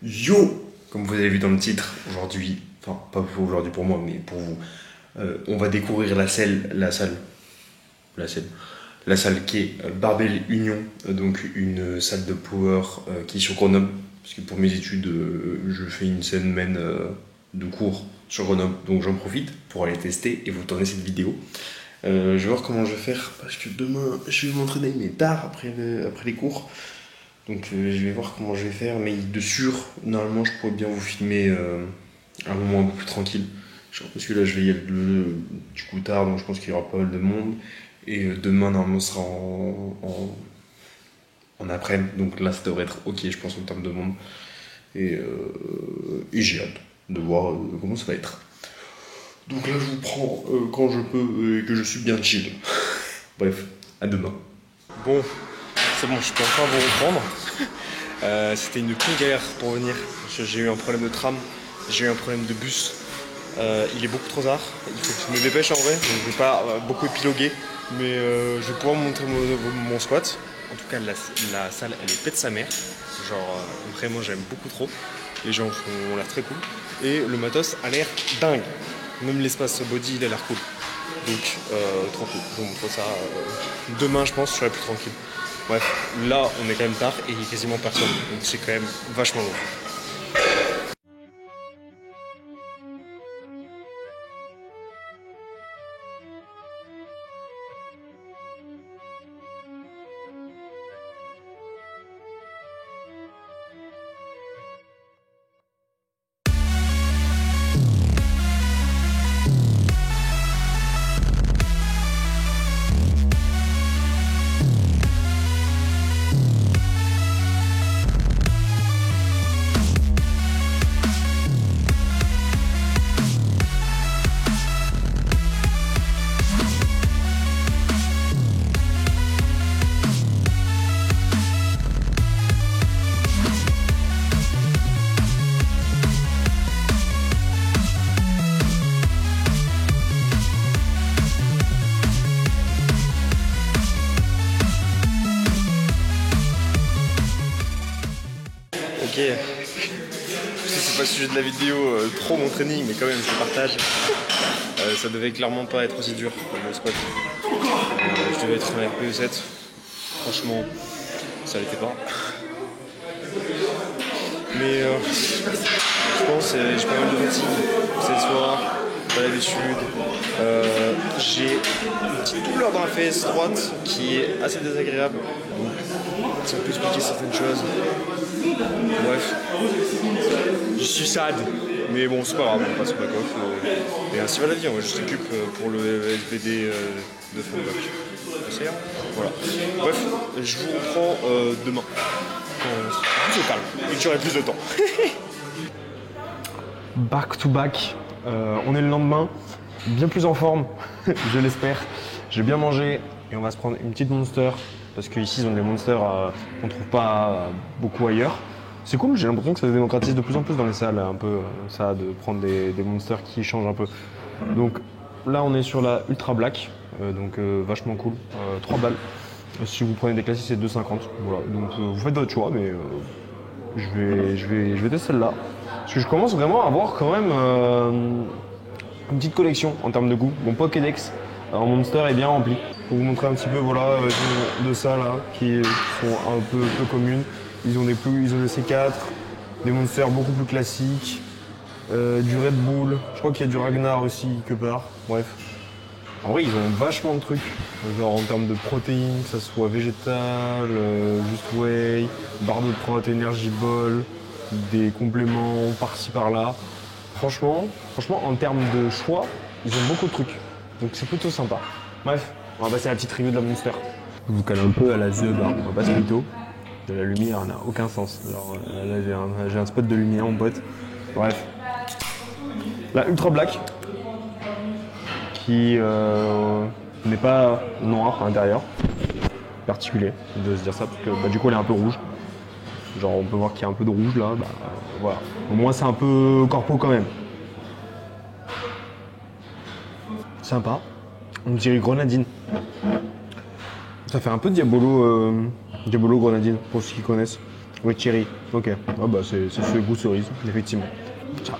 Yo! Comme vous avez vu dans le titre, aujourd'hui, enfin pas aujourd'hui pour moi, mais pour vous, on va découvrir la salle, la salle qui est Barbell Union, donc une salle de power qui est sur Grenoble, parce que pour mes études, je fais une semaine de cours sur Grenoble, donc j'en profite pour aller tester et vous tourner cette vidéo. Je vais voir comment je vais faire, parce que demain, je vais m'entraîner, mais tard après les cours. Donc je vais voir comment je vais faire, mais de sûr, normalement je pourrais bien vous filmer un moment un peu plus tranquille. Genre, parce que là je vais y aller du coup tard, donc je pense qu'il y aura pas mal de monde. Et demain normalement ce sera en après-midi, donc là ça devrait être ok je pense en termes de monde. Et j'ai hâte de voir comment ça va être. Donc là je vous prends quand je peux et que je suis bien chill. Bref, à demain. Bon, c'est bon, je peux enfin vous reprendre. C'était une petite galère pour venir. J'ai eu un problème de tram, j'ai eu un problème de bus. Il est beaucoup trop tard. Il faut que je me dépêche en vrai. Donc je vais pas beaucoup épiloguer, mais je vais pouvoir vous montrer mon squat. En tout cas, la salle, elle est pète sa mère. Genre, vraiment, j'aime beaucoup trop. Les gens ont l'air très cool. Et le matos a l'air dingue. Même l'espace body, il a l'air cool. Donc, trop cool. Je vous montre ça demain, je pense, je serai plus tranquille. Bref, là, on est quand même tard et il n'y a quasiment personne. Donc, c'est quand même vachement long. Ok, c'est pas le sujet de la vidéo, trop mon training, mais quand même je le partage. Ça devait clairement pas être aussi dur le squat. Je devais être en RPE7. Franchement, ça l'était pas. Mais je pense que j'ai pas mal de fatigue. C'est le soir, pas l'habitude. J'ai une petite douleur dans la fesse droite qui est assez désagréable. Donc ça peut expliquer certaines choses. Bref, je suis sad, mais bon, c'est pas grave, on passe au back-off. Et ainsi va la vie, on va juste récup pour le SVD de fin de bac. C'est voilà. Bref, je vous reprends demain, quand c'est plus au calme et que j'aurai plus de temps. Back to back, on est le lendemain, bien plus en forme, je l'espère. J'ai bien mangé et on va se prendre une petite monster. Parce qu'ici, ils ont des monsters qu'on ne trouve pas beaucoup ailleurs. C'est cool, j'ai l'impression que ça se démocratise de plus en plus dans les salles, un peu, ça, de prendre des monsters qui changent un peu. Donc là, on est sur la Ultra Black, donc vachement cool, 3 balles. Si vous prenez des classiques, c'est 2,50. Voilà, donc vous faites votre choix, mais je vais tester celle-là. Parce que je commence vraiment à avoir quand même une petite collection en termes de goût. Mon Pokédex en monster est bien rempli. Pour vous montrer un petit peu voilà, de ça là, qui sont un peu communes. Ils ont des C4, des monsters beaucoup plus classiques, du Red Bull, je crois qu'il y a du Ragnar aussi quelque part, bref. En vrai ils ont vachement de trucs, genre en termes de protéines, que ça soit végétal, juste whey, barre de prot, energy ball, des compléments par-ci par-là. Franchement, en termes de choix, ils ont beaucoup de trucs, donc c'est plutôt sympa. Bref. On va passer à la petite review de la Monster. Je vous cale un peu à la The Bar, on va pas se mytho. De la lumière n'a aucun sens. Alors là j'ai un spot de lumière mon pote. Bref. La Ultra Black qui n'est pas noire à l'intérieur. Particulier de se dire ça parce que du coup elle est un peu rouge. Genre on peut voir qu'il y a un peu de rouge là. Voilà. Au moins c'est un peu corpo quand même. Sympa. On dirait grenadine. Ça fait un peu Diabolo, Diabolo grenadine, pour ceux qui connaissent. Oui, cherry. Ok. Ah bah c'est ce goût cerise, effectivement.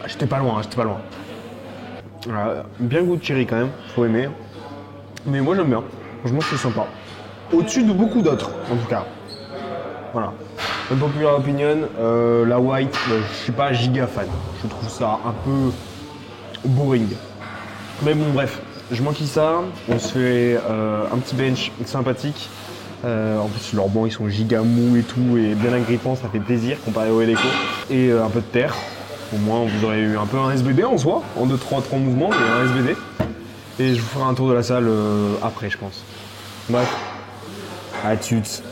J'étais pas loin, j'étais pas loin. Bien goût de cherry quand même, faut aimer. Mais moi j'aime bien. Franchement c'est sympa. Au-dessus de beaucoup d'autres, en tout cas. Voilà. Unpopular opinion, la white, je suis pas giga fan. Je trouve ça un peu boring. Mais bon bref, je manquille ça. On se fait un petit bench sympathique. En plus leurs bancs ils sont giga mous et tout et bien agrippants, ça fait plaisir comparé au Eleco. Et un peu de terre. Au moins vous aurez eu un peu un SBD en soi, en 2-3 mouvements, mais un SBD. Et je vous ferai un tour de la salle après je pense. Bref, à toutes.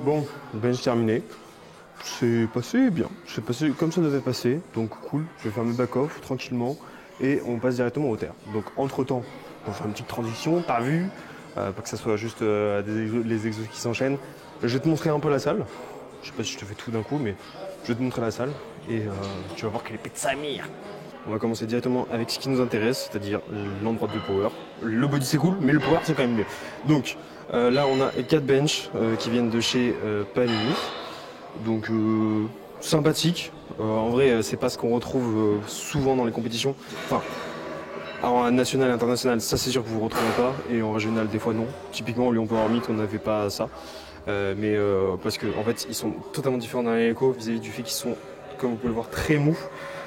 Bon, bench terminé. C'est passé bien. C'est passé comme ça devait passer. Donc cool. Je vais faire mes back-off tranquillement. Et on passe directement au terre. Donc entre temps, on fait une petite transition. T'as vu pas que ça soit juste les exos qui s'enchaînent. Je vais te montrer un peu la salle. Je sais pas si je te fais tout d'un coup, mais je vais te montrer la salle. Et tu vas voir qu'elle est pète sa mire. On va commencer directement avec ce qui nous intéresse, c'est-à-dire l'endroit de power. Le body c'est cool, mais le power c'est quand même mieux. Donc là on a 4 benches qui viennent de chez Panini. Donc sympathique. En vrai c'est pas ce qu'on retrouve souvent dans les compétitions. Enfin, en national et international, ça c'est sûr que vous ne retrouvez pas. Et en régional des fois non. Typiquement Lyon Power Meet on n'avait pas ça. Mais parce que en fait ils sont totalement différents d'un Eleco vis-à-vis du fait qu'ils sont, comme vous pouvez le voir, très mous.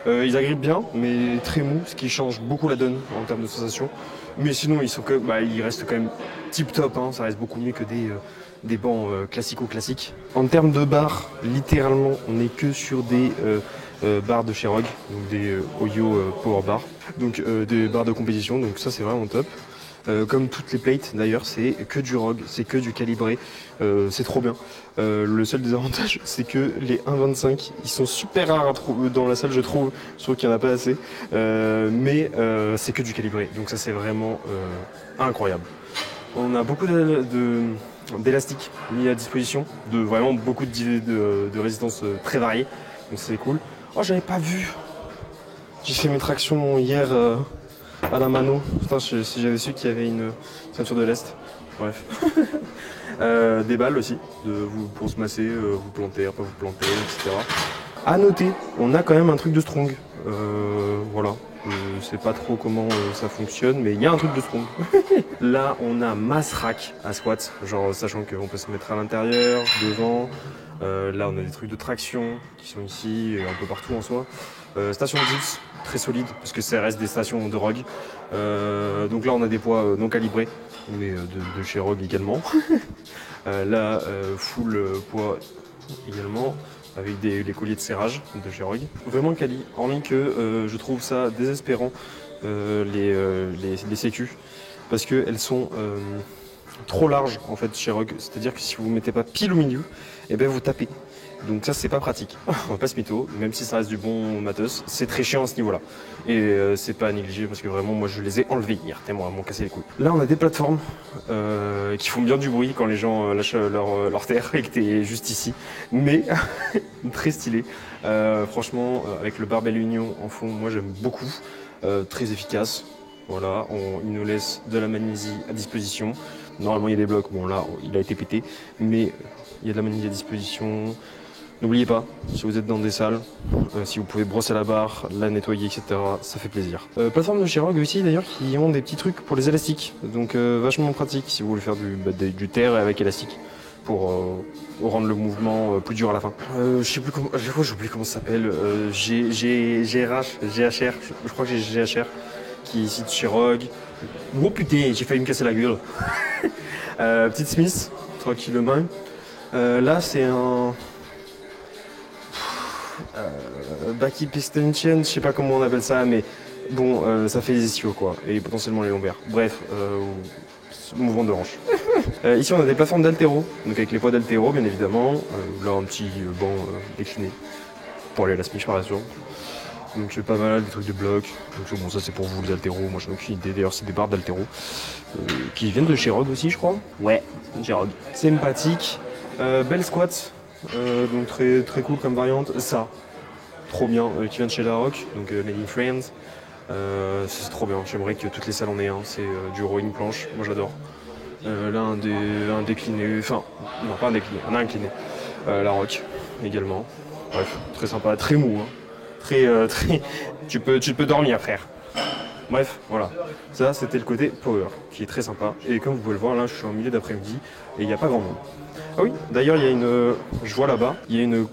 Ils agrippent bien, mais très mous, ce qui change beaucoup la donne en termes de sensation. Mais sinon, ils restent quand même tip top, hein, ça reste beaucoup mieux que des bancs classico-classiques. En termes de barres, littéralement, on n'est que sur des barres de chez Rogue, donc des Oyo Power Bar, donc des barres de compétition, donc ça c'est vraiment top. Comme toutes les plates d'ailleurs, c'est que du Rogue, c'est que du calibré, c'est trop bien. Le seul désavantage, c'est que les 1,25, ils sont super rares à trouver dans la salle, je trouve. Je trouve qu'il n'y en a pas assez. Mais c'est que du calibré, donc ça c'est vraiment incroyable. On a beaucoup d'élastiques mis à disposition, de vraiment beaucoup de résistances très variées, donc c'est cool. Oh, j'avais pas vu. J'ai fait mes tractions hier à la mano. Putain, si j'avais su qu'il y avait une ceinture de l'Est. Bref. Des balles aussi, pour se masser, vous planter, pas vous planter, etc. À noter, on a quand même un truc de strong. Voilà. Je sais pas trop comment ça fonctionne, mais il y a un truc de strong. Là, on a mass rack à squat, genre sachant qu'on peut se mettre à l'intérieur, devant. Là, on a des trucs de traction qui sont ici, et un peu partout en soi. Station de dips, très solide, parce que ça reste des stations de Rogue. Donc là, on a des poids non calibrés, mais de chez Rogue également. Là, full poids également, avec les colliers de serrage de chez Rogue. Vraiment quali, hormis que je trouve ça désespérant, les sécu, parce qu'elles sont trop larges en fait chez Rogue. C'est-à-dire que si vous ne mettez pas pile au milieu, et ben vous tapez. Donc ça c'est pas pratique, on va pas se mytho, même si ça reste du bon matos, c'est très chiant à ce niveau là. Et c'est pas à négliger parce que vraiment moi je les ai enlevés hier, tellement m'ont cassé les couilles. Là on a des plateformes qui font bien du bruit quand les gens lâchent leur terre et que t'es juste ici. Mais très stylé, franchement avec le barbell union en fond, moi j'aime beaucoup, très efficace. Voilà, il nous laisse de la magnésie à disposition. Normalement il y a des blocs, bon là il a été pété, mais il y a de la magnésie à disposition. N'oubliez pas, si vous êtes dans des salles, si vous pouvez brosser la barre, la nettoyer, etc., ça fait plaisir. Plateforme de chez Rogue aussi d'ailleurs qui ont des petits trucs pour les élastiques, donc vachement pratique si vous voulez faire du terre avec élastique pour rendre le mouvement plus dur à la fin. Je sais plus comment, j'oublie comment ça s'appelle, GHR, je crois que j'ai GHR qui est ici de chez Rogue. Oh putain, j'ai failli me casser la gueule. Petite Smith, tranquillement. Là c'est un back hip extension, je sais pas comment on appelle ça, mais bon, ça fait les ischios quoi, et potentiellement les lombaires. Bref, mouvement de hanche. Ici on a des plateformes d'haltéro, donc avec les poids d'haltéro bien évidemment. Là un petit banc décliné pour aller à la Smith par exemple. Donc j'ai pas mal des trucs de bloc. Donc bon ça c'est pour vous les haltéros, moi j'en ai aucune idée. D'ailleurs c'est des barres d'haltéro qui viennent de chez Rogue aussi je crois. Ouais, chez Rogue. Sympathique. Belle squat. Donc très, très cool comme variante. Ça, trop bien, qui vient de chez La Rock, donc Made in France. C'est trop bien, j'aimerais que toutes les salles en aient un. C'est du rowing planche, moi j'adore. Là un décliné, enfin non pas un décliné, un incliné. La Rock également. Bref, très sympa, très mou. Hein. Très, tu peux dormir frère. Bref, voilà. Ça, c'était le côté power, qui est très sympa. Et comme vous pouvez le voir, là, je suis en milieu d'après-midi et il n'y a pas grand monde. Ah oui, d'ailleurs, il y a une... je vois là-bas, il y a une...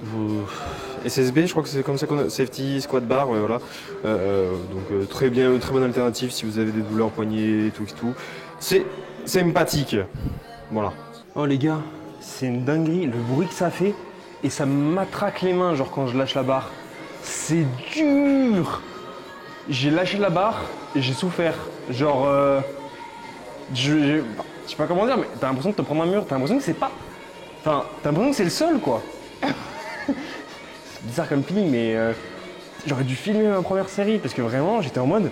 SSB, je crois que c'est comme ça qu'on a... Safety, squat bar, voilà. Donc, très bien, très bonne alternative si vous avez des douleurs poignets, tout. C'est sympathique. Voilà. Oh les gars, c'est une dinguerie, le bruit que ça fait. Et ça me matraque les mains, genre quand je lâche la barre. C'est dur. J'ai lâché la barre et j'ai souffert. Genre, je sais pas comment dire, mais t'as l'impression de te prendre un mur, t'as l'impression que c'est pas... Enfin, t'as l'impression que c'est le sol, quoi. C'est bizarre comme feeling, mais j'aurais dû filmer ma première série, parce que vraiment, j'étais en mode,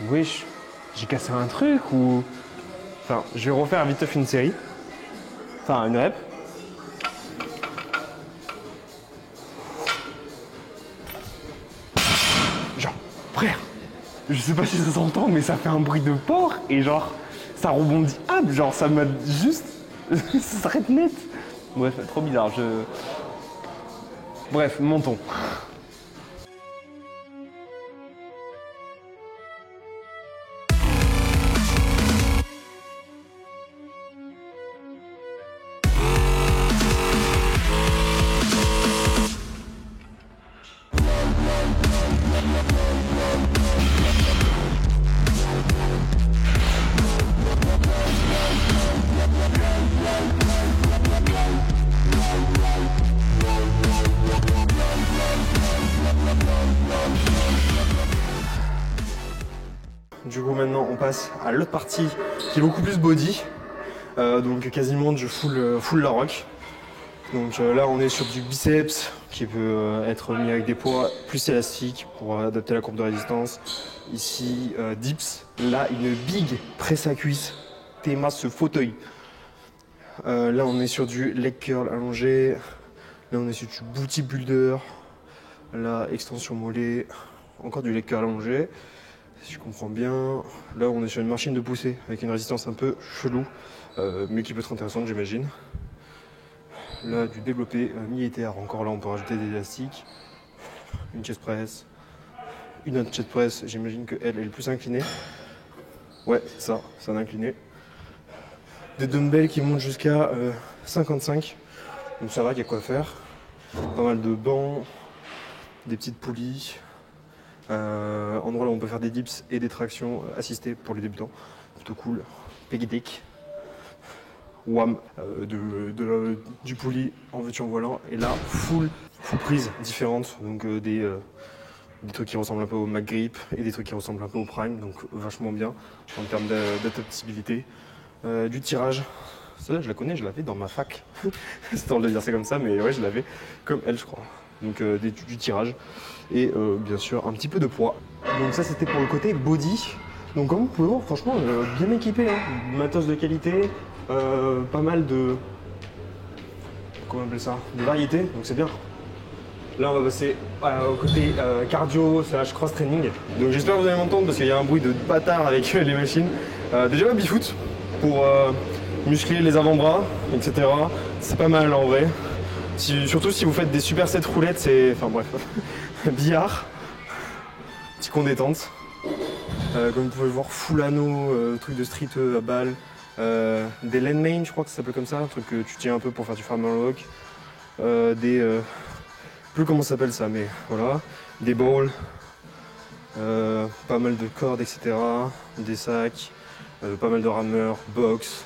wesh, j'ai cassé un truc, ou... Enfin, je vais refaire vite fait une série. Enfin, une rep. Genre, frère, je sais pas si ça s'entend, mais ça fait un bruit de porc et genre, ça rebondit. Ah, genre, ça m'a juste. Ça s'arrête net. Bref, trop bizarre. Bref, montons. Du coup maintenant on passe à l'autre partie qui est beaucoup plus body. Donc quasiment du full La Rock. Donc là on est sur du biceps qui peut être mis avec des poids plus élastiques pour adapter la courbe de résistance. Ici dips, là une big presse à cuisse, TMA ce fauteuil. Là on est sur du leg curl allongé, là on est sur du booty builder, là extension mollet, encore du leg curl allongé. Si je comprends bien, là on est sur une machine de poussée avec une résistance un peu chelou, mais qui peut être intéressante j'imagine. Là du développé militaire, encore là on peut rajouter des élastiques, une chest press, une autre chest press, j'imagine qu'elle est le plus inclinée. Ouais, ça, c'est un incliné. Des dumbbells qui montent jusqu'à 55, donc ça va, il y a quoi faire. Pas mal de bancs, des petites poulies. Endroit là où on peut faire des dips et des tractions assistées pour les débutants, plutôt cool. Peggy Dick, wham, du poulie en veux-tu en volant, et là full prise différentes, donc des trucs qui ressemblent un peu au McGrip et des trucs qui ressemblent un peu au Prime, donc vachement bien en termes d'adaptabilité. Du tirage, celle-là je la connais, je l'avais dans ma fac, c'est drôle de dire c'est comme ça, mais ouais je l'avais comme elle je crois. Donc du tirage et bien sûr un petit peu de poids. Donc ça c'était pour le côté body. Donc comme vous pouvez voir franchement bien équipé, hein. Matos de qualité, pas mal de... comment on appelle ça, de variété, donc c'est bien. Là on va passer au côté cardio / cross training. Donc j'espère que vous allez m'entendre parce qu'il y a un bruit de bâtard avec les machines. Déjà baby-foot pour muscler les avant-bras, etc. C'est pas mal en vrai. Surtout si vous faites des supersets roulettes, c'est... Enfin bref. Billard. Petit con détente. Comme vous pouvez le voir, full anneau, truc de street à balle. Des land main, je crois que ça s'appelle comme ça. Un truc que tu tiens un peu pour faire du farmer walk. Plus comment ça s'appelle ça, mais voilà. Des balls. Pas mal de cordes, etc. Des sacs. Pas mal de rameurs, box.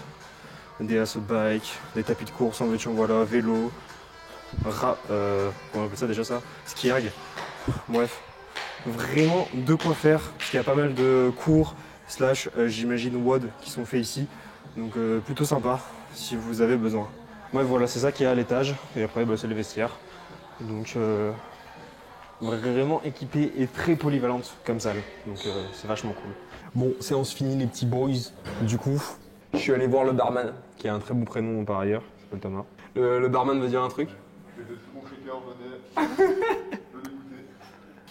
Des assaut bike. Des tapis de course en veux-tu en voilà. Vélo. Comment on appelle ça déjà ça? Skiag. Bref, vraiment de quoi faire, parce qu'il y a pas mal de cours, slash j'imagine WOD qui sont faits ici. Donc plutôt sympa si vous avez besoin. Bref, voilà, c'est ça qu'il y a à l'étage. Et après, bah, c'est les vestiaires. Donc vraiment équipée et très polyvalente comme salle. Donc c'est vachement cool. Bon, séance finie les petits boys. Du coup, je suis allé voir le barman, qui a un très bon prénom par ailleurs, il s'appelle Thomas. Le barman veut dire un truc.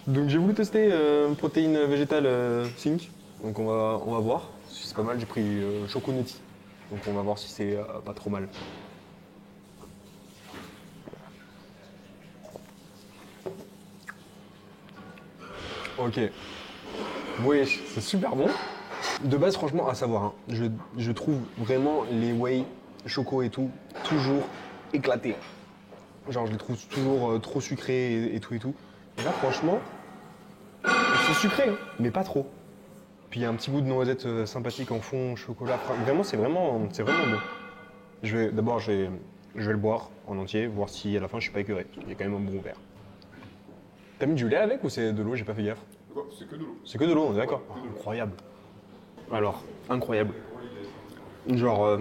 Donc j'ai voulu tester protéine végétale Sync. Donc on va voir. Si c'est pas mal, j'ai pris Choconetti. Donc on va voir si c'est pas trop mal. Ok. Oui, c'est super bon. De base, franchement, à savoir, hein, je trouve vraiment les whey, choco et tout, toujours éclatés. Genre, je les trouve toujours trop sucrés et tout et tout. Et là, franchement, c'est sucré, hein, mais pas trop. Puis il y a un petit goût de noisette sympathique en fond, chocolat. Vraiment, c'est vraiment bon. D'abord, je vais le boire en entier, voir si à la fin je suis pas écœuré. Il y a quand même un bon verre. T'as mis du lait avec ou c'est de l'eau? J'ai pas fait gaffe. C'est que de l'eau. C'est que de l'eau, on est d'accord. Incroyable. Alors, incroyable. Genre,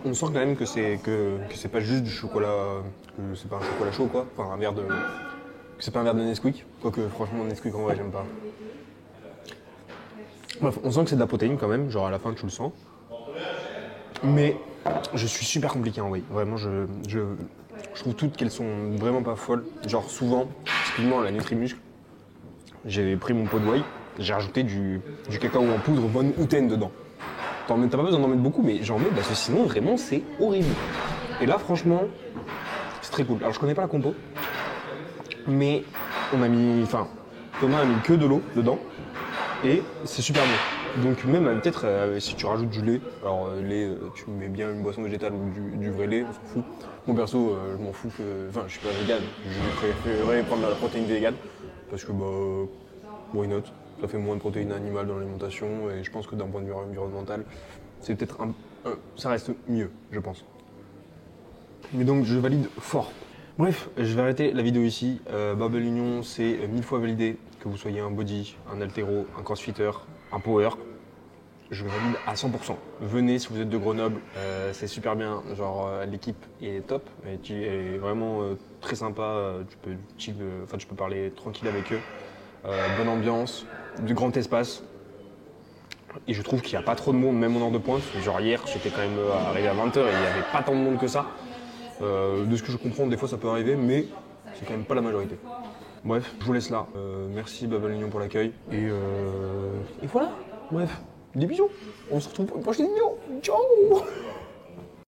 on sent quand même que c'est pas juste du chocolat, que c'est pas un chocolat chaud quoi. Enfin, que c'est pas un verre de Nesquik. Quoique, franchement, Nesquik en vrai, j'aime pas. Bref, on sent que c'est de la protéine quand même. Genre, à la fin, tu le sens. Mais je suis super compliqué en whey. Vraiment, je trouve toutes qu'elles sont vraiment pas folles. Genre, souvent, typiquement la Nutrimuscle, j'ai pris mon pot de whey, j'ai rajouté du cacao en poudre bonne Outen dedans. T'as pas besoin d'en mettre beaucoup, mais j'en mets parce que sinon, vraiment, c'est horrible. Et là, franchement, c'est très cool. Alors, je connais pas la compo, mais Thomas a mis que de l'eau dedans, et c'est super bon. Donc même peut-être si tu rajoutes du lait, alors lait, tu mets bien une boisson végétale ou du vrai lait, on s'en fout. Moi perso, je m'en fous que, enfin je suis pas vegan, je préférerais prendre de la protéine végane parce que why not, ça fait moins de protéines animales dans l'alimentation et je pense que d'un point de vue environnemental, c'est peut-être ça reste mieux, je pense. Mais donc je valide fort. Bref, je vais arrêter la vidéo ici. Barbell Union, c'est 1000 fois validé, que vous soyez un body, un haltéro, un crossfitter, un power. Je valide à 100%. Venez si vous êtes de Grenoble, c'est super bien. Genre l'équipe est top, elle est vraiment très sympa. Tu peux parler tranquille avec eux. Bonne ambiance, de grand espace. Et je trouve qu'il n'y a pas trop de monde, même en heure de pointe. Genre hier, j'étais quand même arrivé à 20h et il n'y avait pas tant de monde que ça. De ce que je comprends, des fois ça peut arriver, mais c'est quand même pas la majorité. Bref, je vous laisse là. Merci Barbell Union pour l'accueil. Et voilà. Bref, des bisous. On se retrouve pour une prochaine vidéo. Ciao.